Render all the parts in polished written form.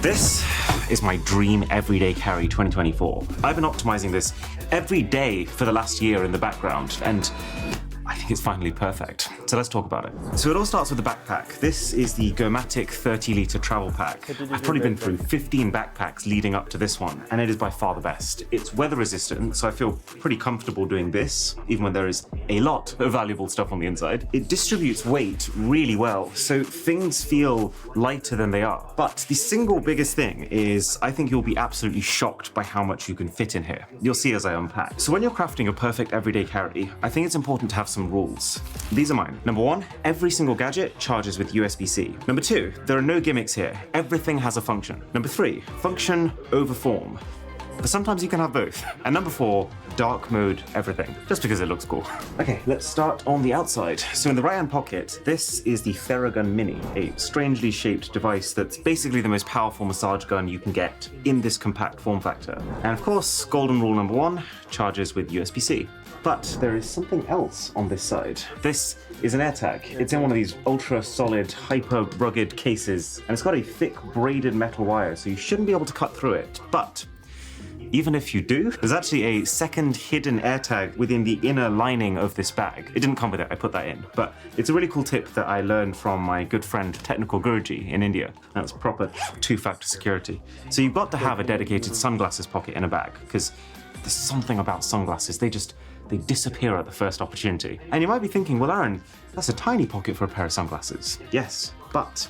This is my dream everyday carry 2024. I've been optimizing this every day for the last year in the background, and I think it's finally perfect. So let's talk about it. So it all starts with the backpack. This is the Gomatic 30-litre travel pack. I've probably been through 15 backpacks leading up to this one, and it is by far the best. It's weather resistant, so I feel pretty comfortable doing this, even when there is a lot of valuable stuff on the inside. It distributes weight really well, so things feel lighter than they are. But the single biggest thing is I think you'll be absolutely shocked by how much you can fit in here. You'll see as I unpack. So when you're crafting a perfect everyday carry, I think it's important to have some rules. These are mine. Number 1, every single gadget charges with USB-C. Number 2, there are no gimmicks here. Everything has a function. Number 3, function over form. But sometimes you can have both. And number 4, dark mode everything, just because it looks cool. Okay, let's start on the outside. So in the right-hand pocket, this is the Theragun Mini, a strangely shaped device that's basically the most powerful massage gun you can get in this compact form factor. And of course, golden rule number 1, charges with USB-C. But there is something else on this side. This is an AirTag. It's in one of these ultra solid, hyper rugged cases, and it's got a thick braided metal wire, so you shouldn't be able to cut through it. But even if you do, there's actually a second hidden AirTag within the inner lining of this bag. It didn't come with it, I put that in. But it's a really cool tip that I learned from my good friend Technical Guruji in India. That's proper two-factor security. So you've got to have a dedicated sunglasses pocket in a bag, because there's something about sunglasses, they disappear at the first opportunity. And you might be thinking, well, Aaron, that's a tiny pocket for a pair of sunglasses. Yes, but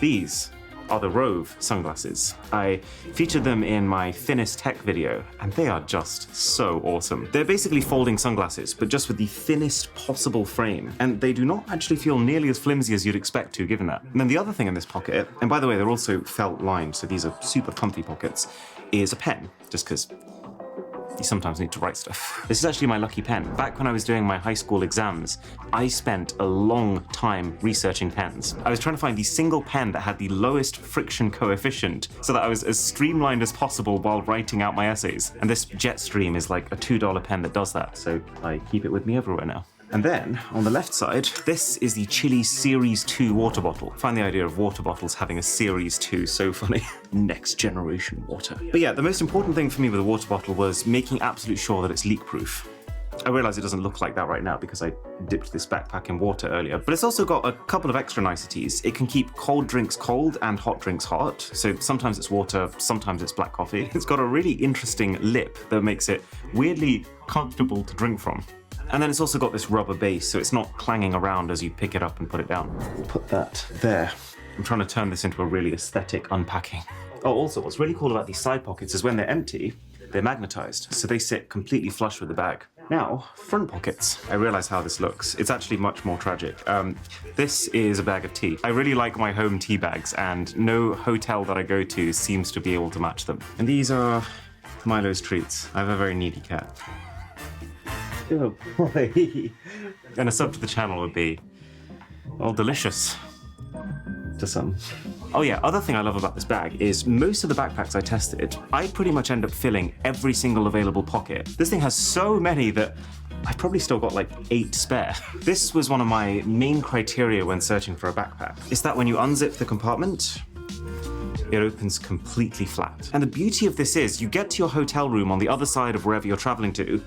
these are the Rove sunglasses. I featured them in my thinnest tech video, and they are just so awesome. They're basically folding sunglasses, but just with the thinnest possible frame, and they do not actually feel nearly as flimsy as you'd expect to, given that. And then the other thing in this pocket, and by the way, they're also felt lined, so these are super comfy pockets, is a pen, just because you sometimes need to write stuff. This is actually my lucky pen. Back when I was doing my high school exams, I spent a long time researching pens. I was trying to find the single pen that had the lowest friction coefficient so that I was as streamlined as possible while writing out my essays. And this Jetstream is like a $2 pen that does that, so I keep it with me everywhere now. And then, on the left side, this is the Chili Series 2 water bottle. I find the idea of water bottles having a Series 2 so funny. Next generation water. But yeah, the most important thing for me with a water bottle was making absolute sure that it's leak-proof. I realize it doesn't look like that right now because I dipped this backpack in water earlier, but it's also got a couple of extra niceties. It can keep cold drinks cold and hot drinks hot. So sometimes it's water, sometimes it's black coffee. It's got a really interesting lip that makes it weirdly comfortable to drink from. And then it's also got this rubber base, so it's not clanging around as you pick it up and put it down. We'll put that there. I'm trying to turn this into a really aesthetic unpacking. Oh, also, what's really cool about these side pockets is when they're empty, they're magnetized, so they sit completely flush with the bag. Now, front pockets. I realize how this looks. It's actually much more tragic. This is a bag of tea. I really like my home tea bags, and no hotel that I go to seems to be able to match them. And these are Milo's treats. I have a very needy cat. Oh boy. And a sub to the channel would be, well, delicious. To some. Oh yeah, other thing I love about this bag is most of the backpacks I tested, I pretty much end up filling every single available pocket. This thing has so many that I've probably still got like 8 spare. This was one of my main criteria when searching for a backpack. It's that when you unzip the compartment, it opens completely flat. And the beauty of this is you get to your hotel room on the other side of wherever you're traveling to,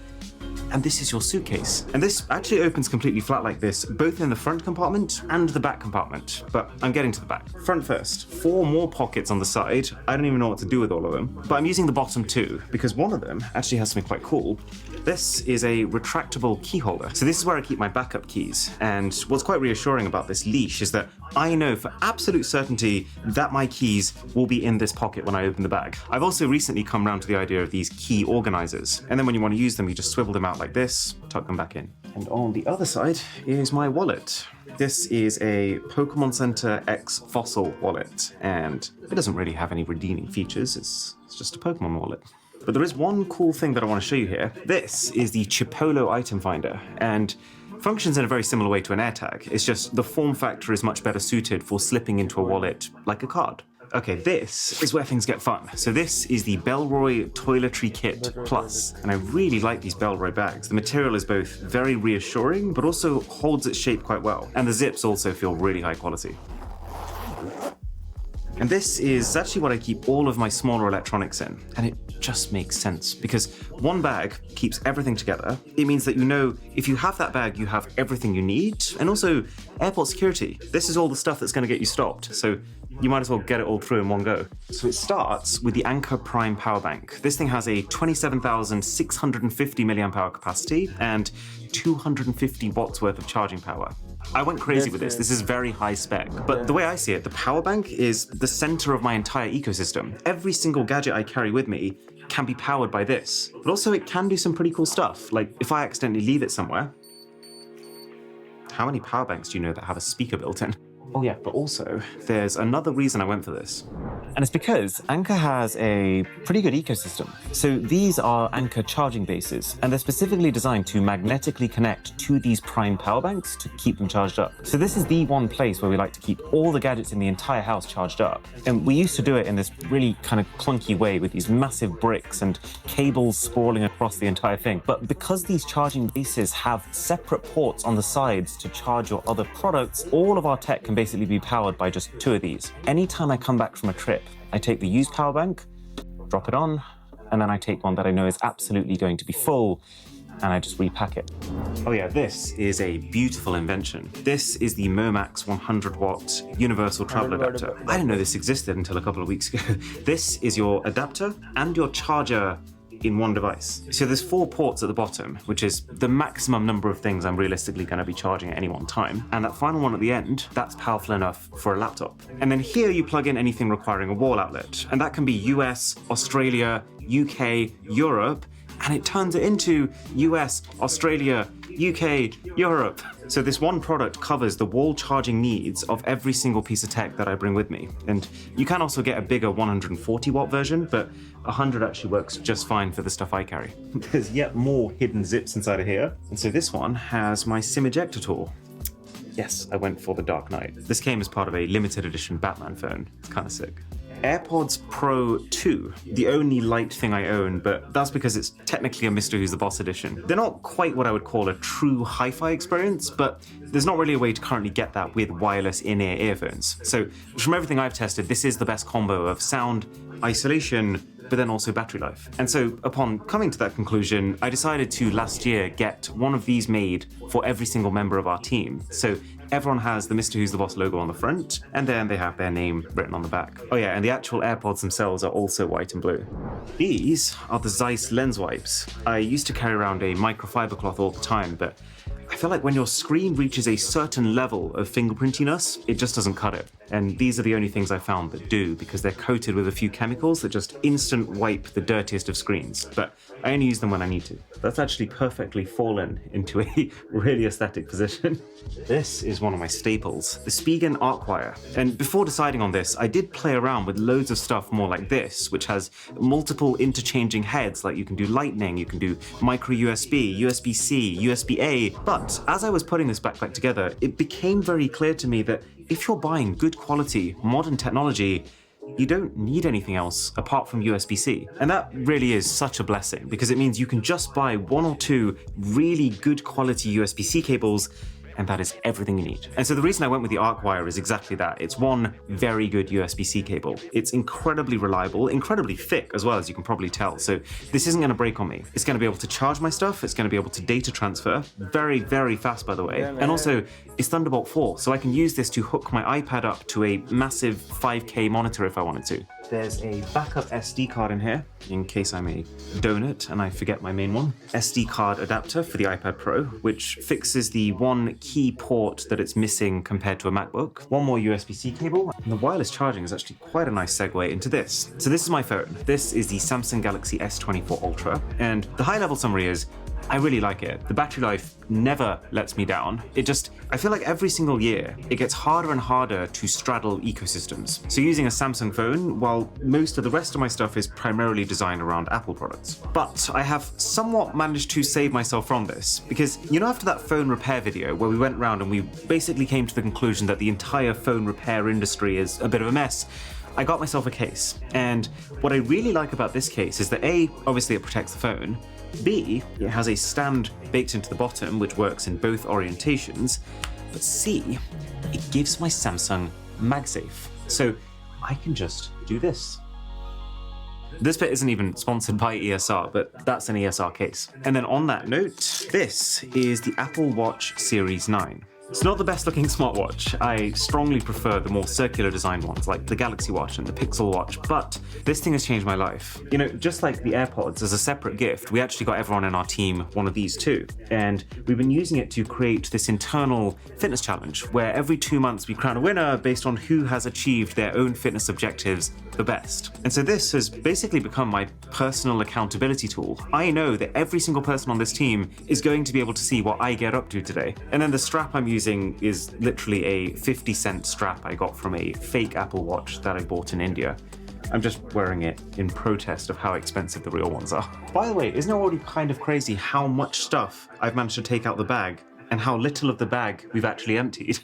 and this is your suitcase. And this actually opens completely flat like this, both in the front compartment and the back compartment. But I'm getting to the back. Front first. 4 more pockets on the side. I don't even know what to do with all of them. But I'm using the bottom 2 because one of them actually has something quite cool. This is a retractable key holder. So this is where I keep my backup keys. And what's quite reassuring about this leash is that I know for absolute certainty that my keys will be in this pocket when I open the bag. I've also recently come around to the idea of these key organizers. And then when you want to use them, you just swivel them out like this, tuck them back in. And on the other side is my wallet. This is a Pokemon Center X Fossil wallet, and it doesn't really have any redeeming features. It's just a Pokemon wallet. But there is one cool thing that I want to show you here. This is the Chipolo item finder, and functions in a very similar way to an AirTag. It's just the form factor is much better suited for slipping into a wallet like a card. Okay, this is where things get fun. So this is the Bellroy Toiletry Kit Plus, and I really like these Bellroy bags. The material is both very reassuring, but also holds its shape quite well. And the zips also feel really high quality. And And this is actually what I keep all of my smaller electronics in. And it just makes sense because one bag keeps everything together. It means that you know if you have that bag, you have everything you need. And also airport security. This is all the stuff that's going to get you stopped. So you might as well get it all through in one go. So it starts with the Anker Prime power bank. This thing has a 27,650 milliamp hour capacity and 250 watts worth of charging power. I went crazy with this. This is very high spec. But the way I see it, the power bank is the center of my entire ecosystem. Every single gadget I carry with me can be powered by this. But also it can do some pretty cool stuff. Like if I accidentally leave it somewhere, how many power banks do you know that have a speaker built in? Oh yeah, but also, there's another reason I went for this. And it's because Anker has a pretty good ecosystem. So these are Anker charging bases, and they're specifically designed to magnetically connect to these Prime power banks to keep them charged up. So this is the one place where we like to keep all the gadgets in the entire house charged up. And we used to do it in this really kind of clunky way with these massive bricks and cables sprawling across the entire thing. But because these charging bases have separate ports on the sides to charge your other products, all of our tech can basically be powered by just two of these. Anytime I come back from a trip, I take the used power bank, drop it on, and then I take one that I know is absolutely going to be full, and I just repack it. Oh yeah, this is a beautiful invention. This is the Momax 100-watt universal travel adapter. I didn't know this existed until a couple of weeks ago. This is your adapter and your charger in one device. So there's 4 ports at the bottom, which is the maximum number of things I'm realistically going to be charging at any one time. And that final one at the end, that's powerful enough for a laptop. And then here you plug in anything requiring a wall outlet. And that can be US, Australia, UK, Europe, and it turns it into US, Australia, UK, Europe. So this one product covers the wall charging needs of every single piece of tech that I bring with me. And you can also get a bigger 140-watt version, but 100 actually works just fine for the stuff I carry. There's yet more hidden zips inside of here. And so this one has my SIM ejector tool. Yes, I went for the Dark Knight. This came as part of a limited edition Batman phone. It's kind of sick. AirPods Pro 2, the only light thing I own, but that's because it's technically a Mr. Who's the Boss edition. They're not quite what I would call a true hi-fi experience, but there's not really a way to currently get that with wireless in-ear earphones. So from everything I've tested, this is the best combo of sound, isolation, but then also battery life. And so upon coming to that conclusion, I decided to last year get one of these made for every single member of our team. So everyone has the Mr. Who's the Boss logo on the front, and then they have their name written on the back. Oh yeah, and the actual AirPods themselves are also white and blue. These are the Zeiss lens wipes. I used to carry around a microfiber cloth all the time, but I feel like when your screen reaches a certain level of fingerprintiness, it just doesn't cut it. And these are the only things I found that do, because they're coated with a few chemicals that just instant wipe the dirtiest of screens. But I only use them when I need to. That's actually perfectly fallen into a really aesthetic position. This is one of my staples, the Spigen arc wire. And before deciding on this, I did play around with loads of stuff more like this, which has multiple interchanging heads, like you can do lightning, you can do micro USB, USB-C, USB-A. But as I was putting this backpack together, it became very clear to me that if you're buying good quality, modern technology, you don't need anything else apart from USB-C. And that really is such a blessing because it means you can just buy 1 or 2 really good quality USB-C cables, and that is everything you need. And so the reason I went with the arc wire is exactly that. It's one very good USB-C cable. It's incredibly reliable, incredibly thick as well, as you can probably tell. So this isn't gonna break on me. It's gonna be able to charge my stuff. It's gonna be able to data transfer. Very, very fast, by the way. And also, it's Thunderbolt 4, so I can use this to hook my iPad up to a massive 5K monitor if I wanted to. There's a backup SD card in here, in case I'm a donut and I forget my main one. SD card adapter for the iPad Pro, which fixes the one key port that it's missing compared to a MacBook. One more USB-C cable, and the wireless charging is actually quite a nice segue into this. So this is my phone. This is the Samsung Galaxy S24 Ultra, and the high-level summary is, I really like it. The battery life never lets me down. I feel like every single year, it gets harder and harder to straddle ecosystems. So using a Samsung phone, while most of the rest of my stuff is primarily designed around Apple products. But I have somewhat managed to save myself from this, because you know after that phone repair video where we went around and we basically came to the conclusion that the entire phone repair industry is a bit of a mess, I got myself a case. And what I really like about this case is that A, obviously it protects the phone, B, it has a stand baked into the bottom, which works in both orientations, but C, it gives my Samsung MagSafe. So I can just do this. This bit isn't even sponsored by ESR, but that's an ESR case. And then on that note, this is the Apple Watch Series 9. It's not the best looking smartwatch. I strongly prefer the more circular designed ones like the Galaxy Watch and the Pixel Watch, but this thing has changed my life. You know, just like the AirPods, as a separate gift, we actually got everyone in our team one of these too. And we've been using it to create this internal fitness challenge where every 2 months we crown a winner based on who has achieved their own fitness objectives the best. And so this has basically become my personal accountability tool. I know that every single person on this team is going to be able to see what I get up to today. And then the strap I'm using is literally a 50-cent strap I got from a fake Apple Watch that I bought in India. I'm just wearing it in protest of how expensive the real ones are. By the way, isn't it already kind of crazy how much stuff I've managed to take out the bag and how little of the bag we've actually emptied?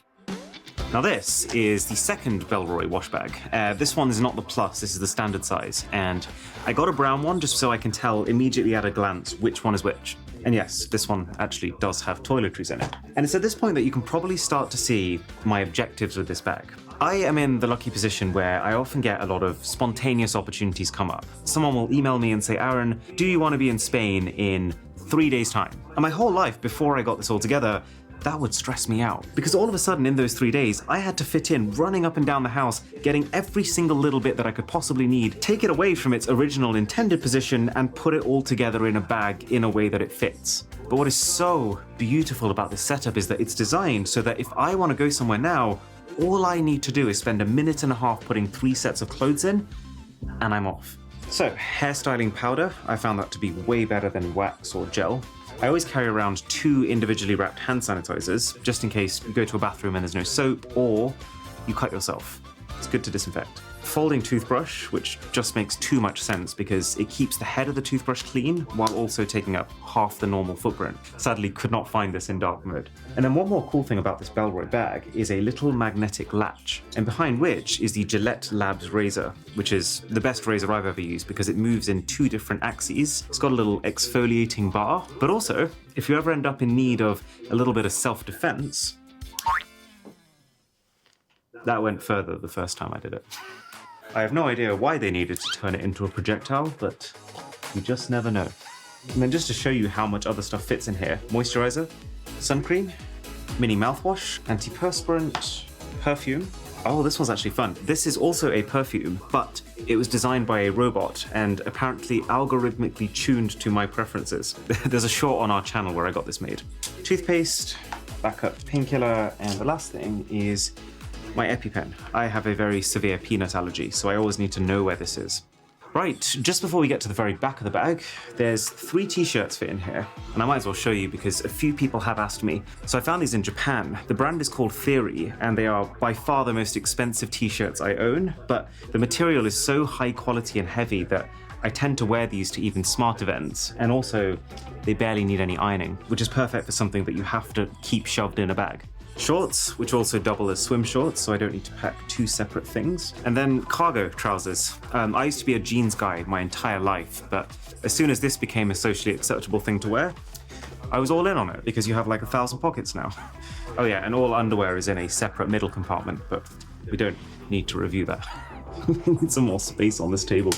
Now this is the second Bellroy wash bag. This one is not the plus, this is the standard size. And I got a brown one just so I can tell immediately at a glance which one is which. And yes, this one actually does have toiletries in it. And it's at this point that you can probably start to see my objectives with this bag. I am in the lucky position where I often get a lot of spontaneous opportunities come up. Someone will email me and say, Aaron, do you want to be in Spain in 3 days' time? And my whole life before I got this all together, that would stress me out. Because all of a sudden in those 3 days, I had to fit in running up and down the house, getting every single little bit that I could possibly need, take it away from its original intended position, and put it all together in a bag in a way that it fits. But what is so beautiful about this setup is that it's designed so that if I want to go somewhere now, all I need to do is spend 1.5 minutes putting 3 sets of clothes in, and I'm off. So, hairstyling powder, I found that to be way better than wax or gel. I always carry around 2 individually wrapped hand sanitizers, just in case you go to a bathroom and there's no soap, or you cut yourself. It's good to disinfect. Folding toothbrush, which just makes too much sense because it keeps the head of the toothbrush clean while also taking up half the normal footprint. Sadly, could not find this in dark mode. And then one more cool thing about this Bellroy bag is a little magnetic latch, and behind which is the Gillette Labs razor, which is the best razor I've ever used because it moves in 2 different axes. It's got a little exfoliating bar, but also, if you ever end up in need of a little bit of self-defense, that went further the first time I did it. I have no idea why they needed to turn it into a projectile, but you just never know. And then just to show you how much other stuff fits in here, moisturizer, sun cream, mini mouthwash, antiperspirant, perfume. Oh, this one's actually fun. This is also a perfume, but it was designed by a robot and apparently algorithmically tuned to my preferences. There's a short on our channel where I got this made. Toothpaste, backup painkiller, and the last thing is my EpiPen. I have a very severe peanut allergy, so I always need to know where this is. Right, just before we get to the very back of the bag, there's 3 t-shirts fit in here, and I might as well show you because a few people have asked me. So I found these in Japan. The brand is called Theory, and they are by far the most expensive t-shirts I own, but the material is so high quality and heavy that I tend to wear these to even smart events, and also they barely need any ironing, which is perfect for something that you have to keep shoved in a bag. Shorts, which also double as swim shorts, so I don't need to pack 2 separate things. And then cargo trousers. I used to be a jeans guy my entire life, but as soon as this became a socially acceptable thing to wear, I was all in on it because you have like 1,000 pockets now. Oh yeah, and all underwear is in a separate middle compartment, but we don't need to review that. We need some more space on this table.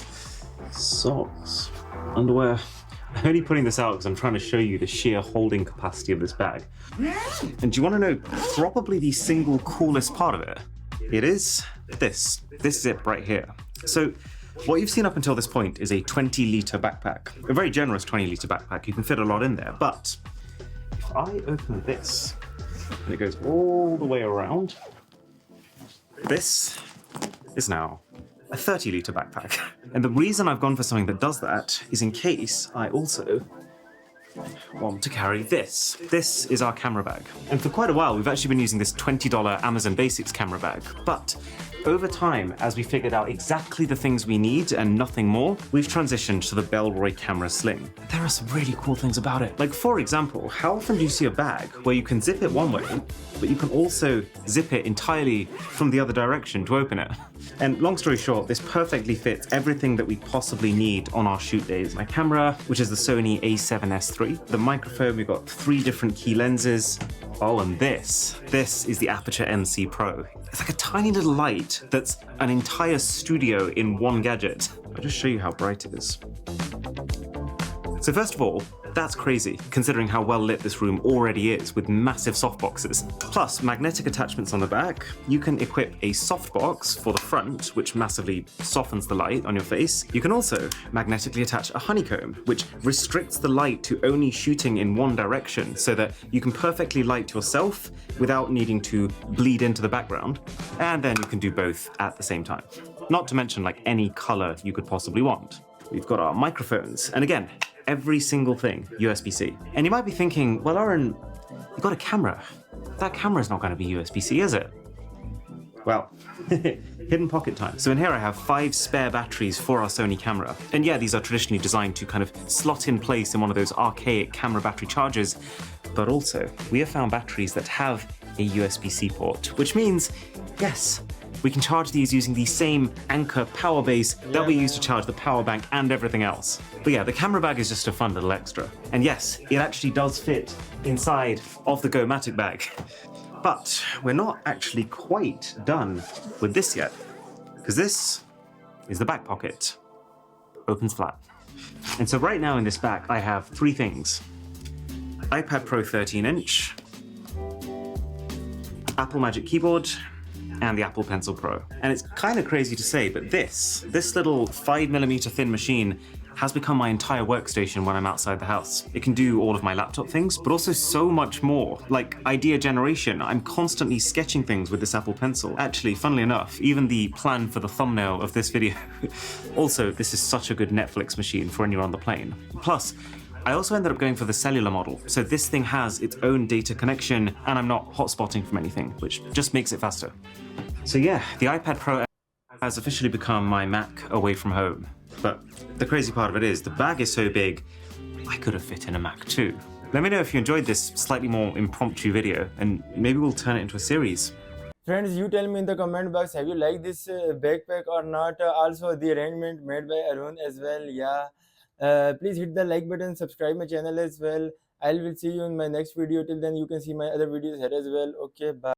Socks, underwear. I'm only putting this out because I'm trying to show you the sheer holding capacity of this bag. And do you want to know probably the single coolest part of it? It is this. This zip right here. So what you've seen up until this point is a 20-litre backpack. A very generous 20-litre backpack. You can fit a lot in there. But if I open this, and it goes all the way around, this is now a 30-litre backpack. And the reason I've gone for something that does that is in case I also want to carry this. This is our camera bag. And for quite a while, we've actually been using this $20 Amazon Basics camera bag. But over time, as we figured out exactly the things we need and nothing more, we've transitioned to the Bellroy camera sling. There are some really cool things about it. Like, for example, how often do you see a bag where you can zip it one way, but you can also zip it entirely from the other direction to open it? And long story short, this perfectly fits everything that we possibly need on our shoot days. My camera, which is the Sony a7S III. The microphone, we've got 3 different key lenses. Oh, and this is the Aperture NC Pro. It's like a tiny little light that's an entire studio in one gadget. I'll just show you how bright it is. So first of all, that's crazy, considering how well lit this room already is with massive softboxes. Plus, magnetic attachments on the back. You can equip a softbox for the front, which massively softens the light on your face. You can also magnetically attach a honeycomb, which restricts the light to only shooting in one direction so that you can perfectly light yourself without needing to bleed into the background. And then you can do both at the same time. Not to mention like any color you could possibly want. We've got our microphones, and again, every single thing USB-C. And you might be thinking, well, Aaron, you've got a camera. That camera's not going to be USB-C, is it? Well, hidden pocket time. So in here I have 5 spare batteries for our Sony camera. And yeah, these are traditionally designed to kind of slot in place in one of those archaic camera battery chargers. But also, we have found batteries that have a USB-C port, which means, yes, we can charge these using the same Anker power base that we use to charge the power bank and everything else. But yeah, the camera bag is just a fun little extra. And yes, it actually does fit inside of the Go-Matic bag. But we're not actually quite done with this yet, because this is the back pocket. Opens flat. And so right now in this back, I have 3 things. iPad Pro 13-inch, Apple Magic Keyboard, and the Apple Pencil Pro. And it's kind of crazy to say, but this little 5mm thin machine has become my entire workstation when I'm outside the house. It can do all of my laptop things, but also so much more, like idea generation. I'm constantly sketching things with this Apple Pencil. Actually, funnily enough, even the plan for the thumbnail of this video. Also, this is such a good Netflix machine for when you're on the plane. Plus, I also ended up going for the cellular model, so this thing has its own data connection and I'm not hotspotting from anything, which just makes it faster. So yeah, the iPad Pro has officially become my Mac away from home. But the crazy part of it is, the bag is so big, I could have fit in a Mac too. Let me know if you enjoyed this slightly more impromptu video, and maybe we'll turn it into a series. Friends, you tell me in the comment box, have you liked this backpack or not? Also, the arrangement made by Arun as well, yeah. Please hit the like button, subscribe my channel as well. I will see you in my next video. Till then, you can see my other videos here as well. Okay, bye.